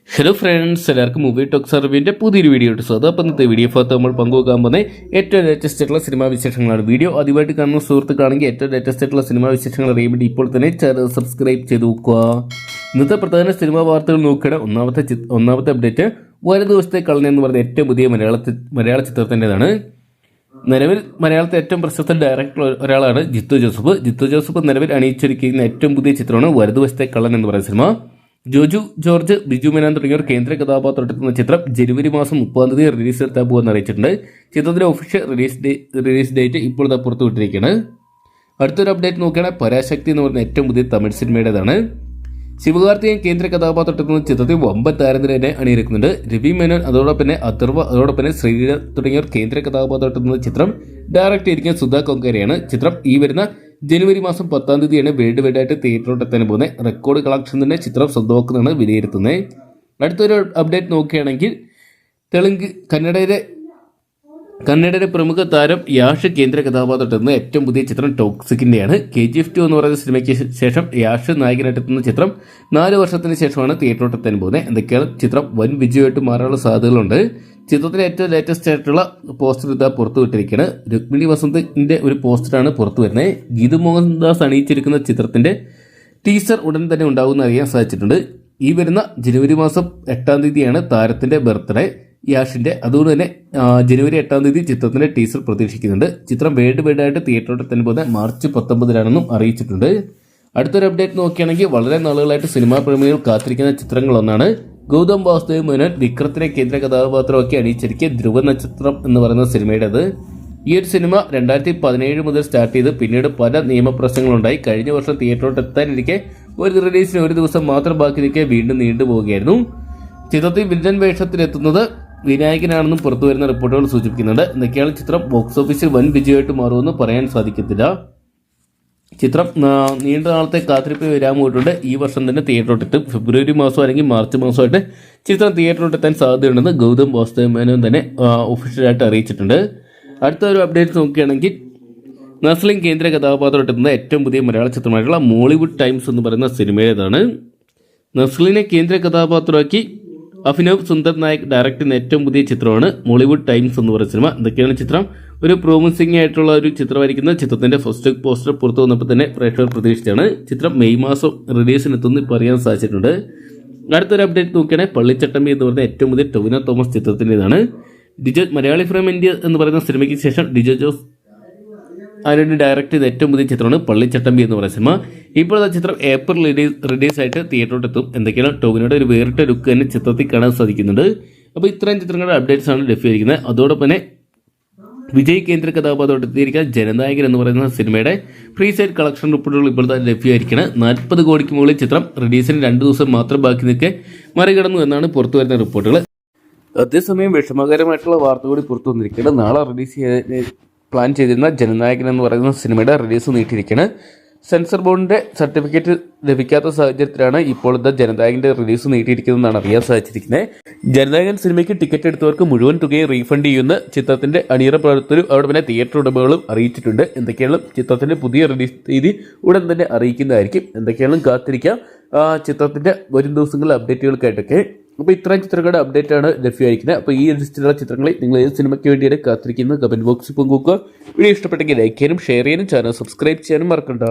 Hello friends, എല്ലാവർക്കും movie talk സർവിൻ്റെ പുതിയൊരു video ഇട്ട് സ്വാഗതം. അപ്പം ഇന്നത്തെ വീഡിയോ ഭാഗത്ത് നമ്മൾ പങ്കുവെക്കാൻ പോകുന്നത് ഏറ്റവും ലേറ്റസ്റ്റ് ആയിട്ടുള്ള സിനിമാ വിശേഷങ്ങളാണ്. വീഡിയോ ആദ്യമായിട്ട് കാണുന്ന സുഹൃത്തുക്കാണെങ്കിൽ ഏറ്റവും ലേറ്റസ്റ്റ് ആയിട്ടുള്ള സിനിമാ വിശേഷങ്ങൾ അറിയാൻ വേണ്ടി ഇപ്പോൾ തന്നെ ചാനൽ സബ്സ്ക്രൈബ് ചെയ്ത് നോക്കുക. ഇന്നത്തെ പ്രധാന സിനിമാ വാർത്തകൾ നോക്കുകയാണ്. ഒന്നാമത്തെ അപ്ഡേറ്റ് ഒരു ദിവസത്തെ കളൻ എന്ന് പറയുന്ന ഏറ്റവും പുതിയ മലയാള ചിത്രത്തിൻ്റെതാണ്. നിലവിൽ മലയാളത്തെ ഏറ്റവും പ്രശസ്ത ഡയറക്ടർ ഒരാളാണ് ജിത്തു ജോസഫ് നിലവിൽ അണിയിച്ചൊരുക്കുന്ന ഏറ്റവും പുതിയ ചിത്രമാണ് ഒരു ദിവസത്തെ കള്ളൻ എന്ന് പറയുന്ന സിനിമ. ജോജു ജോർജ്, ബിജു മേനോൻ തുടങ്ങിയവർ കേന്ദ്ര കഥാപാത്രമെത്തുന്ന ചിത്രം ജനുവരി മാസം 30 റിലീസ് നടത്താൻ പോകുമെന്ന് അറിയിച്ചിട്ടുണ്ട്. ചിത്രത്തിന്റെ ഒഫീഷ്യൽ റിലീസ് ഡേറ്റ് ഇപ്പോൾ പുറത്തു വിട്ടിരിക്കുകയാണ്. അടുത്തൊരു അപ്ഡേറ്റ് നോക്കുകയാണെങ്കിൽ പരാശക്തി എന്ന് പറയുന്ന ഏറ്റവും പുതിയ തമിഴ് സിനിമയുടേതാണ്. ശിവകാർത്തികൻ കേന്ദ്ര കഥാപാത്രമെത്തുന്ന ചിത്രത്തിൽ വമ്പൻ താരനിരയെ അണിയിരക്കുന്നുണ്ട്. രവി മേനോൻ, അതോടൊപ്പം അഥർവ, അതോടൊപ്പം ശ്രീധർ തുടങ്ങിയവർ കേന്ദ്ര കഥാപാത്രമെത്തുന്ന ചിത്രം ഡയറക്റ്റ് ചെയ്തിരിക്കുന്ന സുധാ കൊങ്കരയാണ്. ചിത്രം ഈ വരുന്ന ജനുവരി മാസം 10 വേൾഡ് വൈഡായിട്ട് തിയേറ്ററിലോട്ടെത്താൻ പോകുന്നത്. റെക്കോർഡ് കളക്ഷൻ തന്നെ ചിത്രം സ്വന്തമാക്കുന്നതാണ് വിലയിരുത്തുന്നത്. അടുത്തൊരു അപ്ഡേറ്റ് നോക്കുകയാണെങ്കിൽ കന്നഡയുടെ പ്രമുഖ താരം യാഷ് കേന്ദ്ര കഥാപാത്രമെത്തുന്ന ഏറ്റവും പുതിയ ചിത്രം ടോക്സിക്കിന്റെയാണ്. KGF 2 എന്ന് പറയുന്ന സിനിമയ്ക്ക് ശേഷം യാഷ് നായകനായിട്ടെത്തുന്ന ചിത്രം 4 വർഷത്തിന് ശേഷമാണ് തിയേറ്ററിലോട്ടെത്താൻ പോകുന്നത്. എന്തൊക്കെയാണ് ചിത്രം വൻ വിജയമായിട്ട് മാറാനുള്ള സാധ്യതകളുണ്ട്. ചിത്രത്തിലെ ഏറ്റവും ലേറ്റസ്റ്റ് ആയിട്ടുള്ള പോസ്റ്റർ ഇതാ പുറത്തു വിട്ടിരിക്കുകയാണ്. രുക്മിണി വസന്തിന്റെ ഒരു പോസ്റ്ററാണ് പുറത്തു വരുന്നത്. ഗീതു മോഹൻദാസ് അണിയിച്ചിരിക്കുന്ന ചിത്രത്തിന്റെ ടീസർ ഉടൻ തന്നെ ഉണ്ടാകുമെന്ന് അറിയാൻ സാധിച്ചിട്ടുണ്ട്. ഈ വരുന്ന ജനുവരി മാസം 8 താരത്തിന്റെ ബർത്ത്ഡേ യാഷിന്റെ. അതുകൊണ്ട് തന്നെ ജനുവരി 8 ചിത്രത്തിന്റെ ടീസർ പ്രതീക്ഷിക്കുന്നുണ്ട്. ചിത്രം വേൾഡ് വൈഡായിട്ട് തിയേറ്ററിൽ തന്നെ പോകുന്നത് മാർച്ച് 19 അറിയിച്ചിട്ടുണ്ട്. അടുത്തൊരു അപ്ഡേറ്റ് നോക്കുകയാണെങ്കിൽ വളരെ നാളുകളായിട്ട് സിനിമാ പ്രേമികൾ കാത്തിരിക്കുന്ന ചിത്രങ്ങളൊന്നാണ് ഗൗതം വാസുദേവ് മേനോൻ വിക്രത്തിനെ കേന്ദ്ര കഥാപാത്രമാക്കി അണിയിച്ചിരിക്കുക ധ്രുവ നക്ഷത്രം എന്ന് പറയുന്ന സിനിമയുടേത്. ഈ ഒരു സിനിമ 2017 മുതൽ സ്റ്റാർട്ട് ചെയ്ത് പിന്നീട് പല നിയമപ്രശ്നങ്ങളുണ്ടായി. കഴിഞ്ഞ വർഷം തിയേറ്ററിലോട്ട് എത്താനിരിക്കെ റിലീസിന് ഒരു ദിവസം മാത്രം ബാക്കി നിൽക്കെ വീണ്ടും നീണ്ടുപോവുകയായിരുന്നു. ചിത്രത്തിൽ വില്ലൻ വേഷത്തിലെത്തുന്നത് വിനായകനാണെന്നും പുറത്തുവരുന്ന റിപ്പോർട്ടുകൾ സൂചിപ്പിക്കുന്നുണ്ട്. എന്തൊക്കെയാണ് ചിത്രം ബോക്സ് ഓഫീസിൽ വൻ വിജയമായിട്ട് മാറുമെന്ന് പറയാൻ സാധിക്കത്തില്ല. ചിത്രം നീണ്ട നാളത്തെ കാത്തിരിപ്പ് വരാൻ പോയിട്ടുണ്ട്. ഈ വർഷം തന്നെ തിയേറ്ററിലോട്ടെത്തും. ഫെബ്രുവരി മാസം അല്ലെങ്കിൽ മാർച്ച് മാസമായിട്ട് ചിത്രം തിയേറ്ററിലോട്ടെത്താൻ സാധ്യതയുണ്ടെന്ന് ഗൗതം വാസുദേവ് മേനോൻ തന്നെ ഒഫീഷ്യലായിട്ട് അറിയിച്ചിട്ടുണ്ട്. അടുത്ത ഒരു അപ്ഡേറ്റ് നോക്കുകയാണെങ്കിൽ നസ്ലിൻ കേന്ദ്ര കഥാപാത്രമെത്തുന്ന ഏറ്റവും പുതിയ മലയാള ചിത്രമായിട്ടുള്ള മോളിവുഡ് ടൈംസ് എന്ന് പറയുന്ന സിനിമയുടേതാണ്. നസ്ലിനെ കേന്ദ്ര കഥാപാത്രമാക്കി അഭിനവ് സുന്ദർ നായക് ഡയറക്ട് ചെയ്യുന്ന ഏറ്റവും പുതിയ ചിത്രമാണ് മോളിവുഡ് ടൈംസ് എന്ന് പറയുന്ന സിനിമ. എന്തൊക്കെയാണ് ചിത്രം ഒരു പ്രോമിസിംഗ് ആയിട്ടുള്ള ഒരു ചിത്രമായിരിക്കുന്ന ചിത്രത്തിന്റെ ഫസ്റ്റ് പോസ്റ്റർ പുറത്തു വന്നപ്പോൾ തന്നെ പ്രേക്ഷകർ പ്രതീക്ഷിച്ചാണ്. ചിത്രം മെയ് മാസം റിലീസിനെത്തുന്ന ഇപ്പോൾ അറിയാൻ സാധിച്ചിട്ടുണ്ട്. അടുത്തൊരു അപ്ഡേറ്റ് നോക്കുകയാണെങ്കിൽ പള്ളിച്ചട്ടമ്പി എന്ന് പറയുന്ന ഏറ്റവും പുതിയ ടൊവിനോ തോമസ് ചിത്രത്തിൻ്റെതാണ്. മലയാളി ഫ്രം ഇന്ത്യ എന്ന് പറയുന്ന സിനിമയ്ക്ക് ശേഷം ഡിജോ ജോസ് അതിനുവേണ്ടി ഡയറക്റ്റ് ചെയ്ത ഏറ്റവും പുതിയ ചിത്രമാണ് പള്ളിച്ചട്ടമ്പി എന്ന് പറയുന്ന സിനിമ. ഇപ്പോഴത്തെ ചിത്രം ഏപ്രിൽ റിലീസായിട്ട് തിയേറ്ററിലോട്ടെത്തും. എന്തൊക്കെയാണ് ടോവിനോയുടെ ഒരു വേറിട്ട ലുക്ക് തന്നെ ചിത്രത്തിൽ കാണാൻ സാധിക്കുന്നുണ്ട്. അപ്പോൾ ഇത്രയും ചിത്രങ്ങളുടെ അപ്ഡേറ്റ്സ് ആണ് ലഭ്യമായിരിക്കുന്നത്. അതോടൊപ്പം തന്നെ വിജയ് കേന്ദ്ര കഥാപാത്രമെത്തിയിരിക്കുന്ന ജനനായകൻ എന്ന് പറയുന്ന സിനിമയുടെ ഫ്രീ സൈഡ് കളക്ഷൻ റിപ്പോർട്ടുകൾ ഇപ്പോൾ തന്നെ ലഭ്യമായിരിക്കുന്നത്. 40 കോടിക്ക് മുകളിൽ ചിത്രം റിലീസിന് 2 ദിവസം മാത്രം ബാക്കി നിൽക്കെ മറികടന്നു എന്നാണ് പുറത്തു വരുന്ന റിപ്പോർട്ടുകൾ. അതേസമയം വിഷമകരമായിട്ടുള്ള വാർത്ത കൂടി പുറത്തു വന്നിരിക്കുന്നത്. നാളെ റിലീസ് പ്ലാൻ ചെയ്തിരുന്ന ജനനായകൻ എന്ന് പറയുന്ന സിനിമയുടെ റിലീസ് നീട്ടിയിരിക്കുകയാണ്. സെൻസർ ബോർഡിന്റെ സർട്ടിഫിക്കറ്റ് ലഭിക്കാത്ത സാഹചര്യത്തിലാണ് ഇപ്പോൾ ജനനായകന്റെ റിലീസ് നീട്ടിയിരിക്കുന്നതെന്നാണ് അറിയാൻ സാധിച്ചിരിക്കുന്നത്. ജനനായകൻ സിനിമയ്ക്ക് ടിക്കറ്റ് എടുത്തവർക്ക് മുഴുവൻ തുകയും റീഫണ്ട് ചെയ്യുന്ന ചിത്രത്തിന്റെ അണിയറ പ്രവർത്തകരും അവിടെ പിന്നെ തിയേറ്റർ ഉടമകളും അറിയിച്ചിട്ടുണ്ട്. എന്തൊക്കെയാണ് ചിത്രത്തിന്റെ പുതിയ റിലീസ് തീയതി ഉടൻ തന്നെ അറിയിക്കുന്നതായിരിക്കും. എന്തൊക്കെയാണ് കാത്തിരിക്കാം ചിത്രത്തിന്റെ വരും ദിവസങ്ങളിലെ അപ്ഡേറ്റുകൾക്കായിട്ടൊക്കെ. അപ്പോൾ ഇത്രയും ചിത്രങ്ങളുടെ അപ്ഡേറ്റ് ആണ് ലഭ്യമായിരിക്കുന്നത്. അപ്പോൾ ഈ ലിസ്റ്റിലുള്ള ചിത്രങ്ങളെ നിങ്ങൾ ഏത് സിനിമയ്ക്ക് വേണ്ടിയാണ് കാത്തിരിക്കുന്നത് കമന്റ് ബോക്സിൽ പങ്കുവെക്കുക. വീഡിയോ ഇഷ്ടപ്പെട്ടെങ്കിൽ ലൈക്ക് ചെയ്യാനും ഷെയർ ചെയ്യാനും ചാനൽ സബ്സ്ക്രൈബ് ചെയ്യാനും മറക്കണ്ട.